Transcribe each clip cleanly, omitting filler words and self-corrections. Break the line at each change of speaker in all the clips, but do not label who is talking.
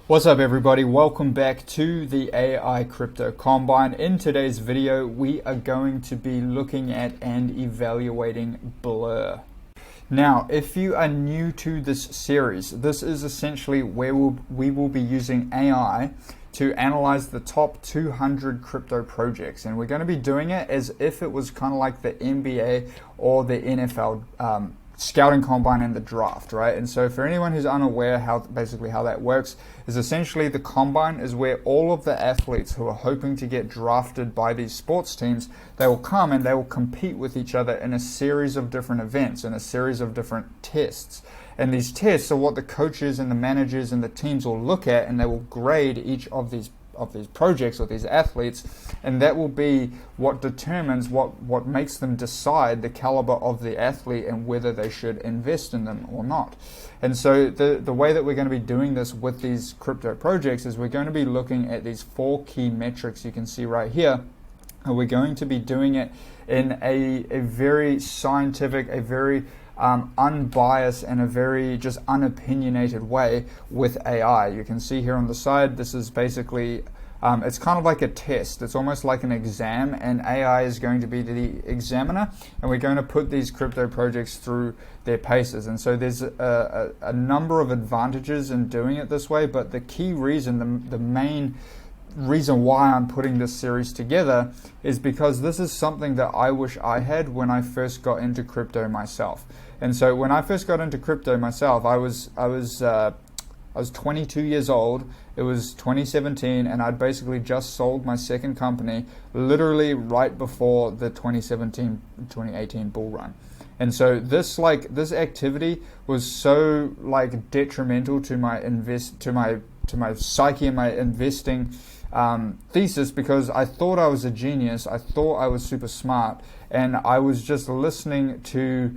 What's up everybody, welcome back to the AI Crypto Combine. In today's video we are going to be looking at and evaluating Blur. Now if you are new to this series, this is essentially where we will be using AI to analyze the top 200 crypto projects, and we're going to be doing it as if it was kind of like the NBA or the NFL scouting combine and the draft, right? And so for anyone who's unaware how that works, is essentially the combine is where all of the athletes who are hoping to get drafted by these sports teams, they will come and they will compete with each other in a series of different events, in a series of different tests. And these tests are what the coaches and the managers and the teams will look at, and they will grade each of these projects or these athletes, and that will be what determines what makes them decide the caliber of the athlete and whether they should invest in them or not. And so the way that we're going to be doing this with these crypto projects is we're going to be looking at these 4 key metrics you can see right here, and we're going to be doing it in a very scientific, a very unbiased and a very just unopinionated way with AI. You can see here on the side, this is basically, it's kind of like a test. It's almost like an exam, and AI is going to be the examiner, and we're going to put these crypto projects through their paces. And so there's a number of advantages in doing it this way, but the key reason, the main reason why I'm putting this series together is because this is something that I wish I had when I first got into crypto myself. And so when I first got into crypto myself, I was 22 years old. It was 2017, and I'd basically just sold my second company literally right before the 2017-2018 bull run. And so this activity was so detrimental to my psyche and my investing thesis, because I thought I was a genius, I thought I was super smart, and I was just listening to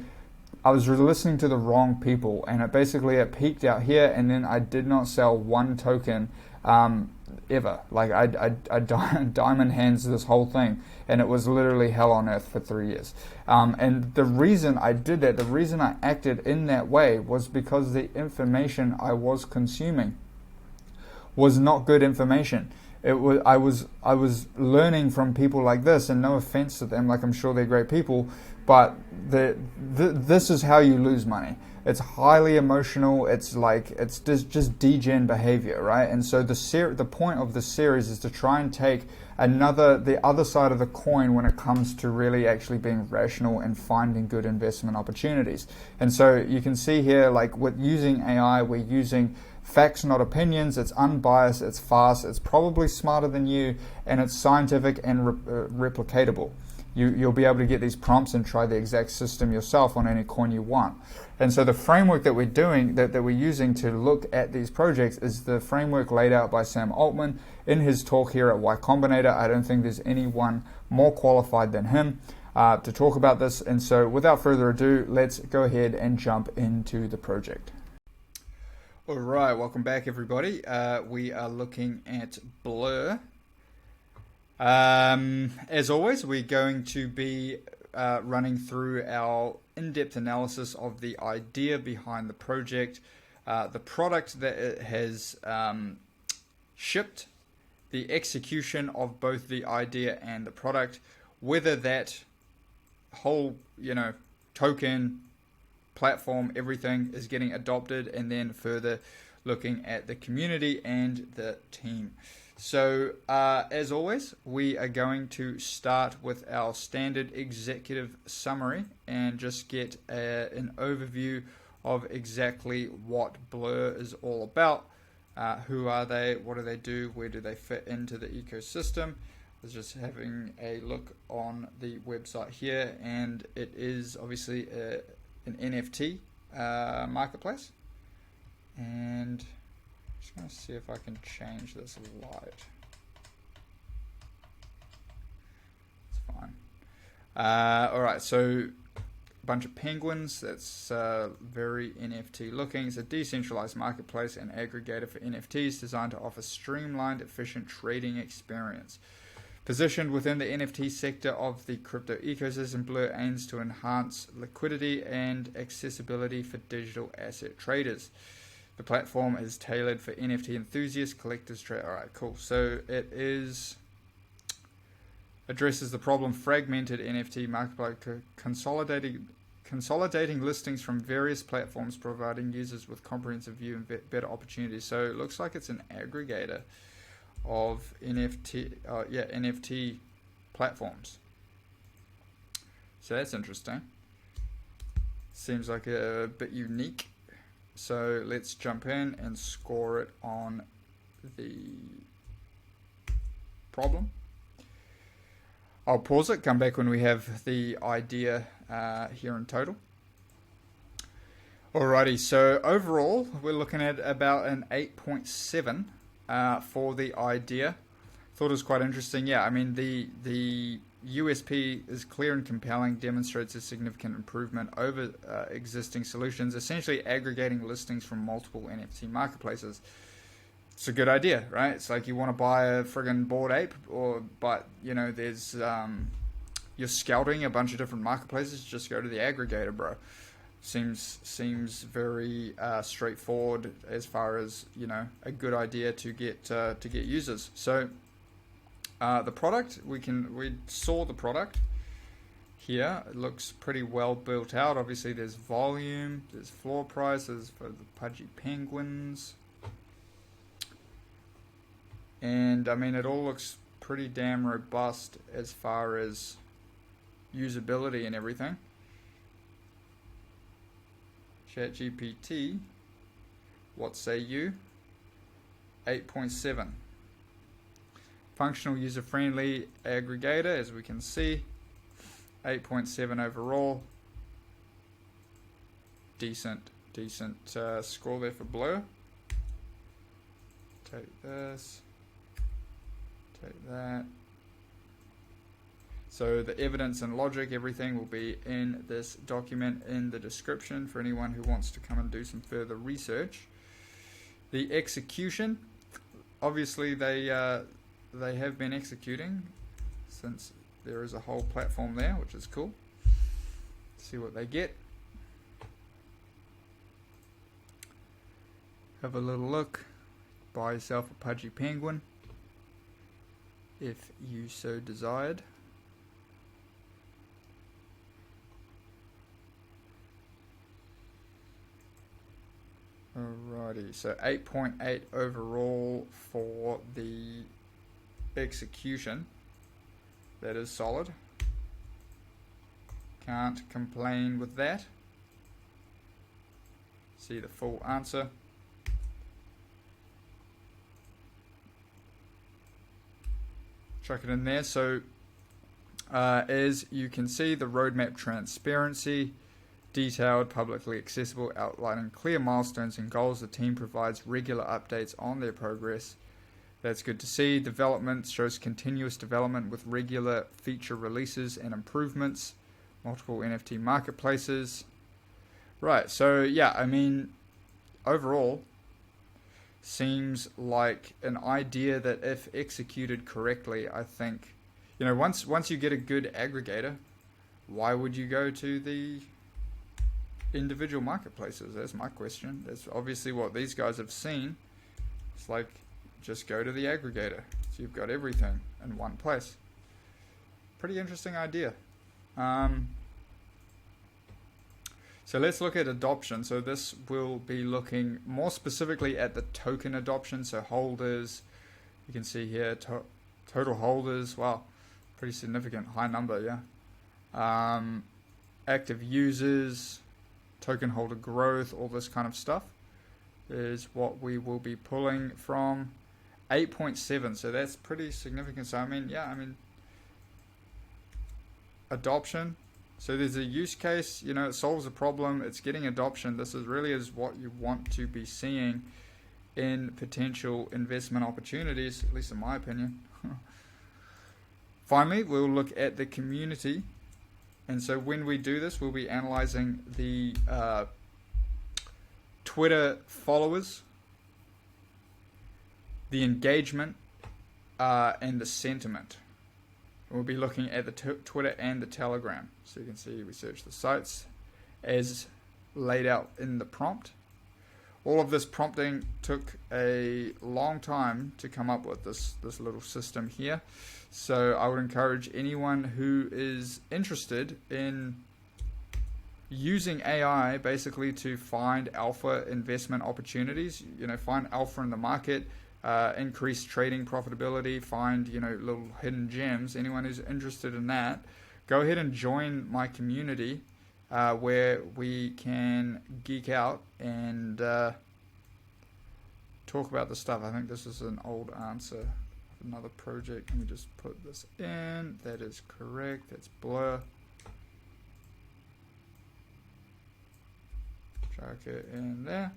the wrong people, and it peaked out here, and then I did not sell one token ever. I diamond hands this whole thing, and it was literally hell on earth for 3 years. And the reason I did that, the reason I acted in that way, was because the information I was consuming was not good information. I was learning from people like this, and no offense to them, I'm sure they're great people, but this is how you lose money. It's highly emotional. It's just degen behavior, right? And so the point of the series is to try and take the other side of the coin when it comes to really actually being rational and finding good investment opportunities. And so you can see here, with using AI, we're using facts, not opinions. It's unbiased, it's fast, it's probably smarter than you, and it's scientific and replicatable. You'll be able to get these prompts and try the exact system yourself on any coin you want. And so the framework that we're using to look at these projects is the framework laid out by Sam Altman in his talk here at Y Combinator. I don't think there's anyone more qualified than him to talk about this. And so without further ado, let's go ahead and jump into the project. All right, welcome back everybody. We are looking at Blur. As always, we're going to be running through our in-depth analysis of the idea behind the project, the product that it has shipped, the execution of both the idea and the product, whether that whole token, platform, everything is getting adopted, and then further looking at the community and the team. So as always, we are going to start with our standard executive summary and just get an overview of exactly what Blur is all about. Who are they? What do they do? Where do they fit into the ecosystem? I was just having a look on the website here, and it is obviously an NFT marketplace. And just going to see if I can change this light. It's fine. All right, so a bunch of penguins. That's very NFT looking. It's a decentralized marketplace and aggregator for NFTs designed to offer streamlined, efficient trading experience. Positioned within the NFT sector of the crypto ecosystem, Blur aims to enhance liquidity and accessibility for digital asset traders. The platform is tailored for NFT enthusiasts, collectors, trade. All right, cool. So it addresses the problem fragmented NFT marketplace, consolidating listings from various platforms, providing users with comprehensive view and better opportunities. So it looks like it's an aggregator of NFT platforms. So that's interesting. Seems like a bit unique. So let's jump in and score it on the problem. I'll pause it, come back when we have the idea here in total. Alrighty, so overall we're looking at about an 8.7 for the idea. Thought it was quite interesting. Yeah, I mean the USP is clear and compelling, demonstrates a significant improvement over existing solutions, essentially aggregating listings from multiple NFT marketplaces. It's a good idea, right? It's like you want to buy a friggin' Bored Ape, but there's you're scouting a bunch of different marketplaces. Just go to the aggregator, bro. Seems very straightforward as far as a good idea to get users. So the product we saw the product here. It looks pretty well built out. Obviously, there's volume, there's floor prices for the Pudgy Penguins. And I mean, it all looks pretty damn robust as far as usability and everything. ChatGPT, what say you? 8.7. Functional, user-friendly aggregator, as we can see. 8.7 overall. Decent score there for Blur. Take this. Take that. So the evidence and logic, everything will be in this document in the description for anyone who wants to come and do some further research. The execution, obviously they have been executing since there is a whole platform there, which is cool. See what they get. Have a little look. Buy yourself a Pudgy Penguin if you so desired. Alrighty, so 8.8 overall for the execution. That is solid. Can't complain with that. See the full answer. Chuck it in there. So as you can see, the roadmap transparency, detailed, publicly accessible, outlining clear milestones and goals. The team provides regular updates on their progress. That's good to see. Development shows continuous development with regular feature releases and improvements. Multiple NFT marketplaces. Right, so yeah, I mean, overall, seems like an idea that if executed correctly, I think, once you get a good aggregator, why would you go to the individual marketplaces? That's my question. That's obviously what these guys have seen. It's like, just go to the aggregator. So you've got everything in one place. Pretty interesting idea. So let's look at adoption. So this will be looking more specifically at the token adoption. So holders, you can see here, total holders. Wow, pretty significant, high number, yeah. Active users, token holder growth, all this kind of stuff is what we will be pulling from. 8.7, so that's pretty significant. So I mean, adoption. So there's a use case, it solves a problem, it's getting adoption. This is what you want to be seeing in potential investment opportunities, at least in my opinion. Finally, we'll look at the community. And so when we do this, we'll be analyzing the Twitter followers, the engagement, and the sentiment. We'll be looking at the Twitter and the Telegram. So you can see we search the sites as laid out in the prompt. all of this prompting took a long time to come up with this little system here. So I would encourage anyone who is interested in using AI basically to find alpha investment opportunities, find alpha in the market, increase trading profitability, find, little hidden gems. Anyone who's interested in that, go ahead and join my community where we can geek out and talk about the stuff. I think this is an old answer of another project. Let me just put this in. That is correct. That's Blur. Chuck it in there.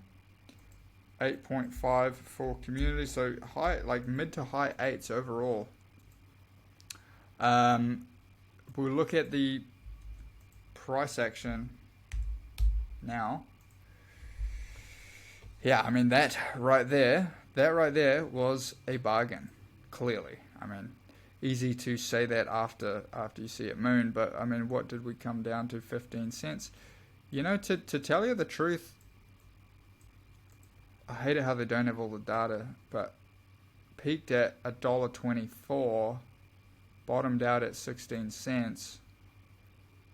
8.5 for community, so high, like mid to high 8s overall. We'll look at the price action now. Yeah, I mean that right there was a bargain. Clearly, I mean, easy to say that after you see it moon, but I mean, what did we come down to? 15 cents. To tell you the truth, I hate it how they don't have all the data, but peaked at $1.24, bottomed out at 16 cents.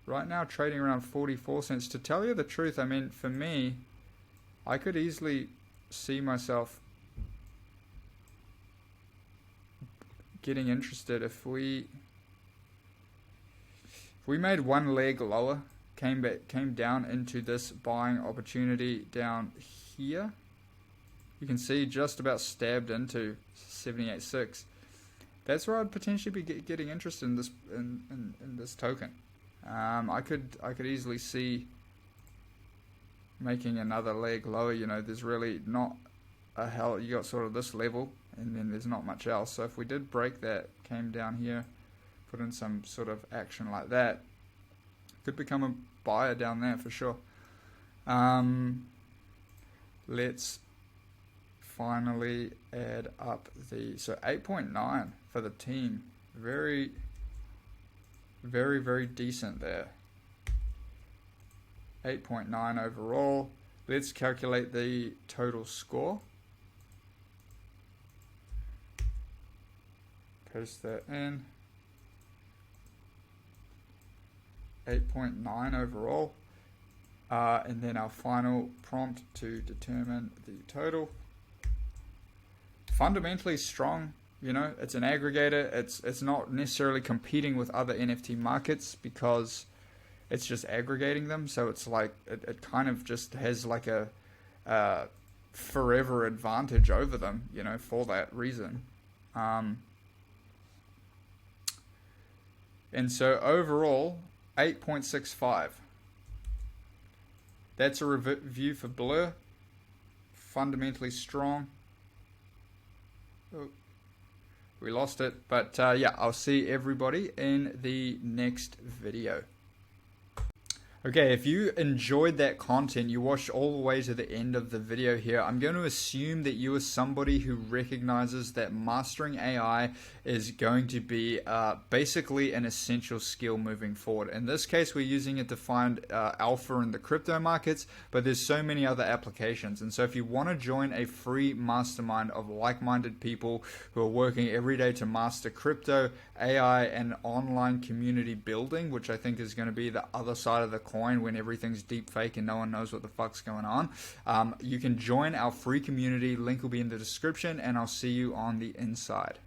Right now trading around 44 cents. To tell you the truth, I mean, for me, I could easily see myself getting interested if we made one leg lower, came down into this buying opportunity down here. You can see just about stabbed into 78.6. That's where I'd potentially be getting interested in this in this token. I could easily see making another leg lower. There's really not a hell. You got sort of this level, and then there's not much else. So if we did break that, came down here, put in some sort of action like that, could become a buyer down there for sure. Let's finally add up so 8.9 for the team. Very, very, very decent there. 8.9 overall. Let's calculate the total score. Paste that in. 8.9 overall. And then our final prompt to determine the total. Fundamentally strong. It's an aggregator. It's not necessarily competing with other NFT markets because it's just aggregating them. So it's like it kind of just has like a forever advantage over them, for that reason. And so overall, 8.65. That's a review for Blur. Fundamentally strong. Oh, we lost it, but yeah, I'll see everybody in the next video. Okay, if you enjoyed that content, you watched all the way to the end of the video here, I'm going to assume that you are somebody who recognizes that mastering AI is going to be basically an essential skill moving forward. In this case, we're using it to find alpha in the crypto markets, but there's so many other applications. And so if you want to join a free mastermind of like-minded people who are working every day to master crypto, AI, and online community building, which I think is going to be the other side of the coin when everything's deep fake and no one knows what the fuck's going on, you can join our free community. Link will be in the description, and I'll see you on the inside.